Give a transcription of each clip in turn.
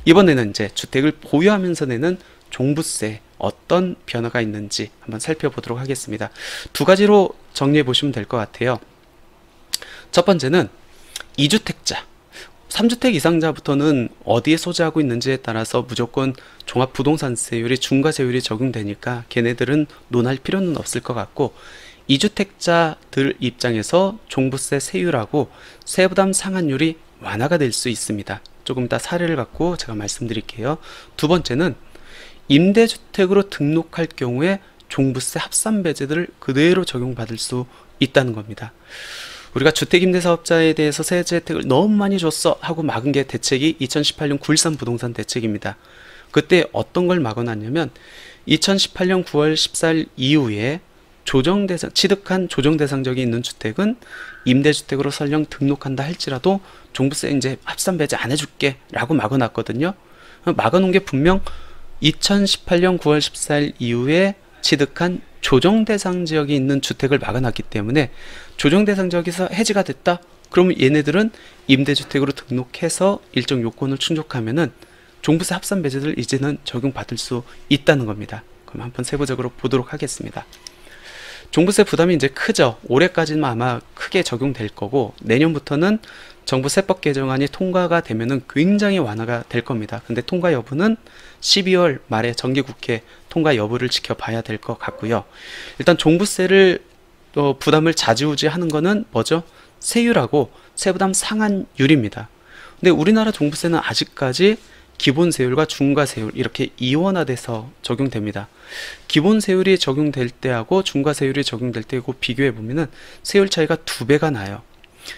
이번에는 이제 주택을 보유하면서 내는 종부세 어떤 변화가 있는지 한번 살펴보도록 하겠습니다. 두 가지로 정리해 보시면 될 것 같아요. 첫 번째는 2주택자, 3주택 이상자부터는 어디에 소재하고 있는지에 따라서 무조건 종합부동산세율이 중과세율이 적용되니까 걔네들은 논할 필요는 없을 것 같고, 2주택자들 입장에서 종부세 세율하고 세부담 상한율이 완화가 될 수 있습니다. 조금 이따 사례를 갖고 제가 말씀드릴게요. 두 번째는 임대주택으로 등록할 경우에 종부세 합산배제들을 그대로 적용받을 수 있다는 겁니다. 우리가 주택임대사업자에 대해서 세제 혜택을 너무 많이 줬어 하고 막은 게 대책이 2018년 9.13 부동산 대책입니다. 그때 어떤 걸 막아놨냐면 2018년 9월 14일 이후에 취득한 조정대상적이 있는 주택은 임대주택으로 설령 등록한다 할지라도 종부세 이제 합산배제 안 해줄게 라고 막아놨거든요. 막아놓은 게 분명 2018년 9월 14일 이후에 취득한 조정대상 지역이 있는 주택을 막아놨기 때문에 조정대상 지역에서 해지가 됐다? 그러면 얘네들은 임대주택으로 등록해서 일정 요건을 충족하면은 종부세 합산배제를 이제는 적용받을 수 있다는 겁니다. 그럼 한번 세부적으로 보도록 하겠습니다. 종부세 부담이 이제 크죠. 올해까지는 아마 크게 적용될 거고, 내년부터는 정부 세법 개정안이 통과가 되면은 굉장히 완화가 될 겁니다. 근데 통과 여부는 12월 말에 정기국회 통과 여부를 지켜봐야 될 것 같고요. 일단 종부세를 부담을 좌지우지하는 거는 뭐죠? 세율하고 세부담 상한율입니다. 근데 우리나라 종부세는 아직까지 기본세율과 중과세율 이렇게 이원화돼서 적용됩니다. 기본세율이 적용될 때하고 중과세율이 적용될 때하고 비교해 보면은 세율 차이가 2배가 나요.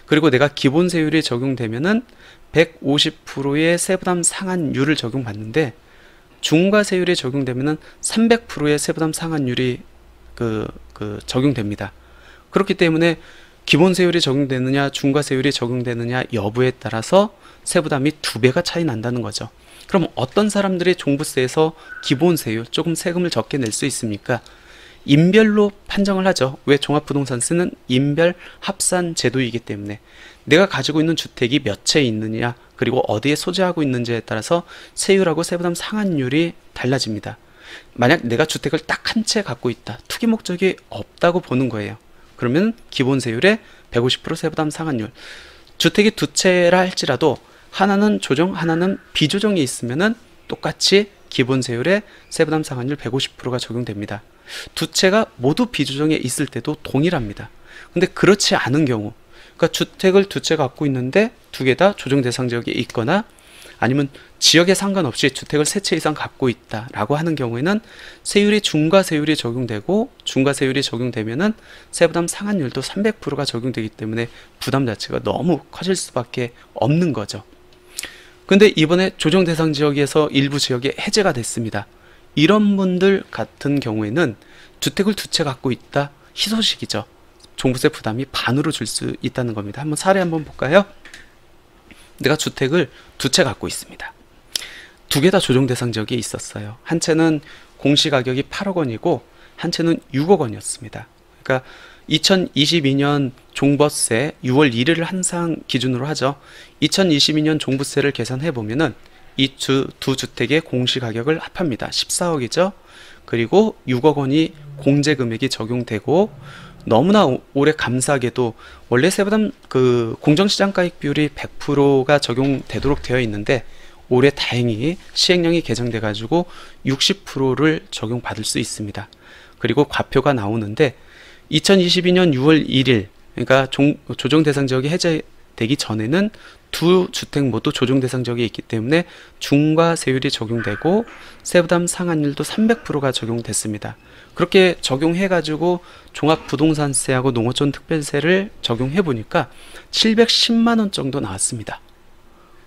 그리고 내가 기본세율이 적용되면은 150%의 세부담 상한율을 적용받는데, 중과세율이 적용되면은 300%의 세부담 상한율이 적용됩니다. 그렇기 때문에 기본세율이 적용되느냐 중과세율이 적용되느냐 여부에 따라서 세부담이 2배가 차이 난다는 거죠. 그럼 어떤 사람들이 종부세에서 기본세율 조금 세금을 적게 낼 수 있습니까? 인별로 판정을 하죠. 왜? 종합부동산세는 인별 합산 제도이기 때문에 내가 가지고 있는 주택이 몇 채 있느냐, 그리고 어디에 소재하고 있는지에 따라서 세율하고 세부담 상한율이 달라집니다. 만약 내가 주택을 딱 한 채 갖고 있다, 투기 목적이 없다고 보는 거예요. 그러면 기본세율에 150% 세부담 상한율, 주택이 2채라 할지라도 하나는 조정, 하나는 비조정이 있으면은 똑같이 기본세율에 세부담 상한율 150%가 적용됩니다. 2채가 모두 비조정에 있을 때도 동일합니다. 근데 그렇지 않은 경우, 그러니까 주택을 2채 갖고 있는데 2개 다 조정 대상 지역에 있거나 아니면 지역에 상관없이 주택을 3채 이상 갖고 있다라고 하는 경우에는 세율이 중과세율이 적용되고, 중과세율이 적용되면은 세부담 상한율도 300%가 적용되기 때문에 부담 자체가 너무 커질 수밖에 없는 거죠. 근데 이번에 조정 대상 지역에서 일부 지역이 해제가 됐습니다. 이런 분들 같은 경우에는 주택을 2채 갖고 있다, 희소식이죠. 종부세 부담이 반으로 줄 수 있다는 겁니다. 한번 사례 한번 볼까요? 내가 주택을 2채 갖고 있습니다. 2개 다 조정 대상 지역에 있었어요. 한 채는 공시가격이 8억 원이고 한 채는 6억 원이었습니다. 그러니까 2022년 종부세 6월 1일을 항상 기준으로 하죠. 2022년 종부세를 계산해 보면은 이 두 주택의 공시가격을 합합니다. 14억이죠. 그리고 6억 원이 공제금액이 적용되고, 너무나 올해 감사하게도 원래 세부담 공정시장가액 비율이 100%가 적용되도록 되어 있는데 올해 다행히 시행령이 개정돼 가지고 60%를 적용받을 수 있습니다. 그리고 과표가 나오는데 2022년 6월 1일, 그러니까 조정 대상 지역이 해제되기 전에는 두 주택 모두 조정 대상 지역에 있기 때문에 중과세율이 적용되고 세부담 상한율도 300%가 적용됐습니다. 그렇게 적용해가지고 종합부동산세하고 농어촌 특별세를 적용해보니까 710만원 정도 나왔습니다.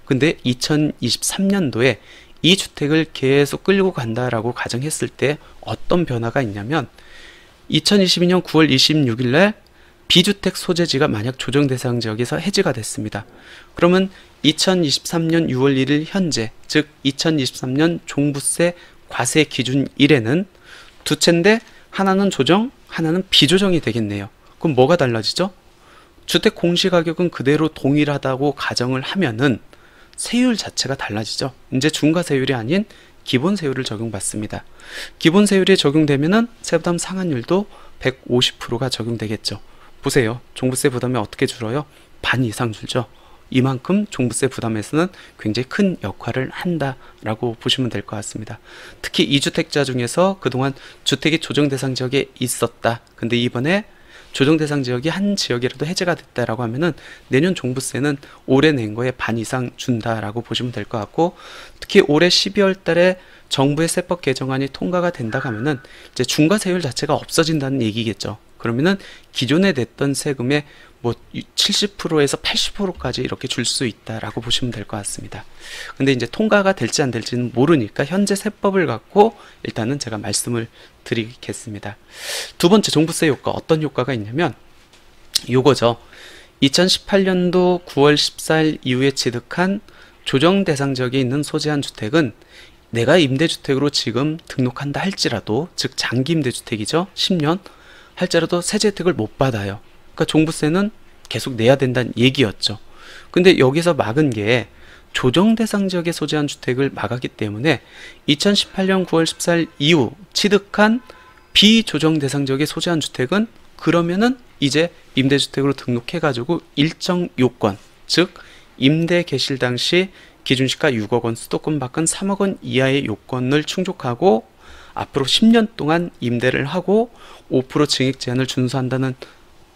근데 2023년도에 이 주택을 계속 끌고 간다라고 가정했을 때 어떤 변화가 있냐면, 2022년 9월 26일 날 비주택 소재지가 만약 조정 대상 지역에서 해지가 됐습니다. 그러면 2023년 6월 1일 현재, 즉 2023년 종부세 과세 기준일에는 2채인데 하나는 조정, 하나는 비조정이 되겠네요. 그럼 뭐가 달라지죠? 주택 공시가격은 그대로 동일하다고 가정을 하면은 세율 자체가 달라지죠. 이제 중과세율이 아닌 기본세율을 적용받습니다. 기본세율이 적용되면은 세부담 상한율도 150%가 적용되겠죠. 보세요. 종부세 부담이 어떻게 줄어요? 반 이상 줄죠. 이만큼 종부세 부담에서는 굉장히 큰 역할을 한다라고 보시면 될 것 같습니다. 특히 2주택자 중에서 그동안 주택이 조정 대상 지역에 있었다. 근데 이번에 조정 대상 지역이 한 지역이라도 해제가 됐다라고 하면은 내년 종부세는 올해 낸 거에 반 이상 준다라고 보시면 될 것 같고, 특히 올해 12월 달에 정부의 세법 개정안이 통과가 된다고 하면은 이제 중과세율 자체가 없어진다는 얘기겠죠. 그러면은 기존에 냈던 세금의 뭐 70%에서 80%까지 이렇게 줄 수 있다라고 보시면 될 것 같습니다. 근데 이제 통과가 될지 안 될지는 모르니까 현재 세법을 갖고 일단은 제가 말씀을 드리겠습니다. 두 번째 종부세 효과, 어떤 효과가 있냐면 요거죠. 2018년도 9월 14일 이후에 취득한 조정 대상 지역에 있는 소재한 주택은 내가 임대주택으로 지금 등록한다 할지라도, 즉 장기 임대주택이죠. 10년 할지라도 세제 혜택을 못 받아요. 그러니까 종부세는 계속 내야 된다는 얘기였죠. 근데 여기서 막은 게 조정 대상 지역에 소재한 주택을 막았기 때문에 2018년 9월 14일 이후 취득한 비조정 대상 지역에 소재한 주택은 그러면은 이제 임대주택으로 등록해가지고 일정 요건, 즉 임대 개실 당시 기준시가 6억 원, 수도권 밖은 3억 원 이하의 요건을 충족하고 앞으로 10년 동안 임대를 하고 5% 증액 제한을 준수한다는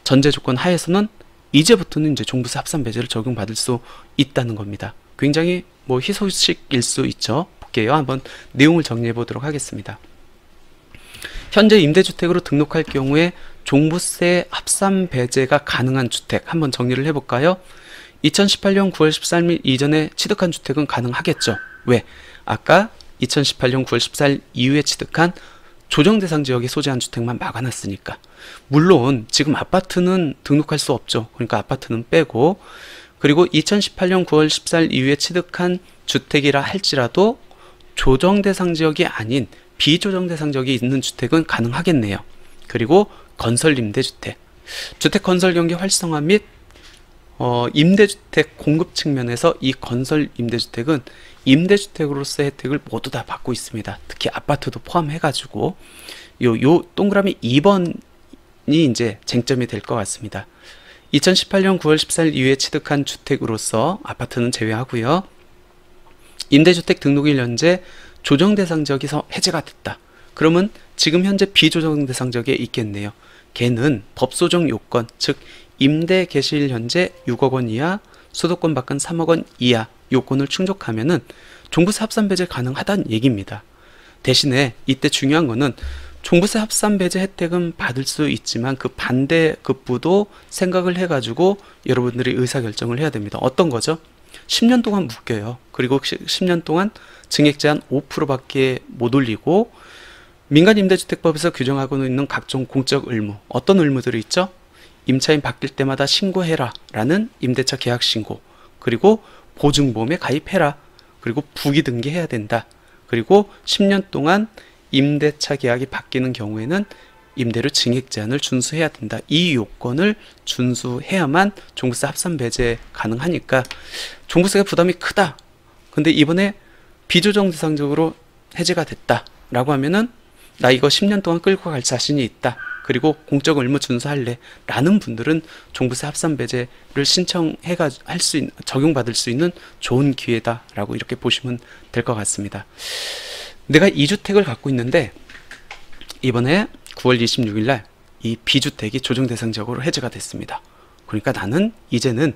전제 조건 하에서는 이제부터는 이제 종부세 합산 배제를 적용받을 수 있다는 겁니다. 굉장히 뭐 희소식일 수 있죠. 볼게요. 한번 내용을 정리해 보도록 하겠습니다. 현재 임대주택으로 등록할 경우에 종부세 합산 배제가 가능한 주택 한번 정리를 해볼까요? 2018년 9월 14일 이전에 취득한 주택은 가능하겠죠. 왜? 아까 2018년 9월 14일 이후에 취득한 조정 대상 지역에 소재한 주택만 막아놨으니까. 물론 지금 아파트는 등록할 수 없죠. 그러니까 아파트는 빼고, 그리고 2018년 9월 14일 이후에 취득한 주택이라 할지라도 조정 대상 지역이 아닌 비조정 대상 지역이 있는 주택은 가능하겠네요. 그리고 건설 임대주택, 주택 건설 경기 활성화 및 임대주택 공급 측면에서 이 건설 임대주택은 임대주택으로서의 혜택을 모두 다 받고 있습니다. 특히 아파트도 포함해가지고 요 동그라미 2번이 이제 쟁점이 될 것 같습니다. 2018년 9월 14일 이후에 취득한 주택으로서 아파트는 제외하고요. 임대주택 등록일 현재 조정 대상 지역에서 해제가 됐다. 그러면 지금 현재 비조정 대상 지역에 있겠네요. 걔는 법소정 요건, 즉 임대 개시일 현재 6억 원 이하, 수도권 밖은 3억 원 이하 요건을 충족하면은 종부세 합산 배제 가능하다는 얘기입니다. 대신에 이때 중요한 거는 종부세 합산 배제 혜택은 받을 수 있지만 그 반대급부도 생각을 해가지고 여러분들이 의사결정을 해야 됩니다. 어떤 거죠? 10년 동안 묶여요. 그리고 10년 동안 증액 제한 5%밖에 못 올리고, 민간임대주택법에서 규정하고 있는 각종 공적 의무, 어떤 의무들이 있죠? 임차인 바뀔 때마다 신고해라 라는 임대차 계약 신고, 그리고 보증보험에 가입해라, 그리고 부기 등기해야 된다, 그리고 10년 동안 임대차 계약이 바뀌는 경우에는 임대료 증액 제한을 준수해야 된다. 이 요건을 준수해야만 종부세 합산 배제 가능하니까 종부세가 부담이 크다. 근데 이번에 비조정 대상적으로 해제가 됐다 라고 하면은 나 이거 10년 동안 끌고 갈 자신이 있다, 그리고 공적 의무 준수할래 라는 분들은 종부세 합산 배제를 신청해가 할 수 있는, 적용받을 수 있는 좋은 기회다 라고 이렇게 보시면 될 것 같습니다. 내가 2주택을 갖고 있는데 이번에 9월 26일 날 이 비주택이 조정 대상 지역으로 해제가 됐습니다. 그러니까 나는 이제는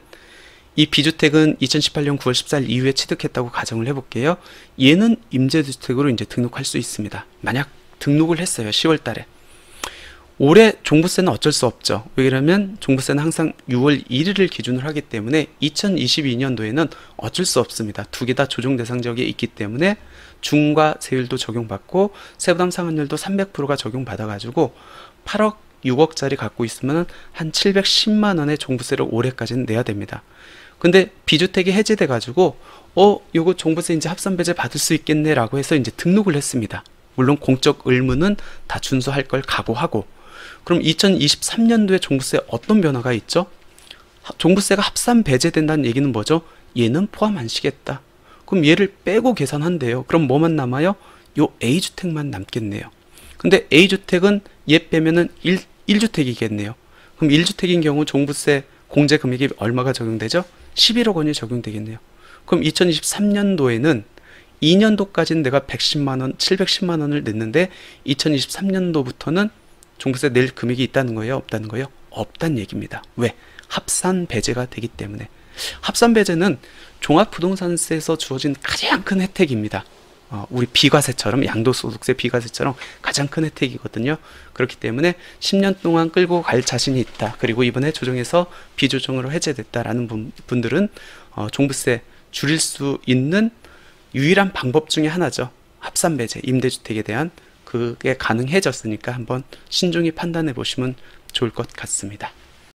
이 비주택은 2018년 9월 14일 이후에 취득했다고 가정을 해볼게요. 얘는 임대주택으로 이제 등록할 수 있습니다. 만약 등록을 했어요. 10월 달에. 올해 종부세는 어쩔 수 없죠. 왜냐하면 종부세는 항상 6월 1일을 기준으로 하기 때문에 2022년도에는 어쩔 수 없습니다. 두 개 다 조정 대상 지역에 있기 때문에 중과 세율도 적용받고 세부담 상한율도 300%가 적용받아가지고 8억 6억짜리 갖고 있으면 한 710만 원의 종부세를 올해까지는 내야 됩니다. 근데 비주택이 해제돼 가지고 요거 종부세 이제 합산 배제 받을 수 있겠네 라고 해서 이제 등록을 했습니다. 물론 공적 의무는 다 준수할 걸 각오하고. 그럼 2023년도에 종부세 어떤 변화가 있죠? 종부세가 합산 배제된다는 얘기는 뭐죠? 얘는 포함 안 시겠다. 그럼 얘를 빼고 계산한대요. 그럼 뭐만 남아요? 요 A주택만 남겠네요. 근데 A주택은 얘 빼면은 1주택이겠네요. 그럼 1주택인 경우 종부세 공제 금액이 얼마가 적용되죠? 11억 원이 적용되겠네요. 그럼 2023년도에는 2년도까지는 내가 110만 원, 710만 원을 냈는데 2023년도부터는 종부세 낼 금액이 있다는 거예요? 없다는 거예요? 없다는 얘기입니다. 왜? 합산 배제가 되기 때문에. 합산 배제는 종합부동산세에서 주어진 가장 큰 혜택입니다. 우리 비과세처럼, 양도소득세 비과세처럼 가장 큰 혜택이거든요. 그렇기 때문에 10년 동안 끌고 갈 자신이 있다. 그리고 이번에 조정해서 비조정으로 해제됐다라는 분들은 종부세 줄일 수 있는 유일한 방법 중에 하나죠. 합산 배제, 임대주택에 대한 그게 가능해졌으니까 한번 신중히 판단해 보시면 좋을 것 같습니다.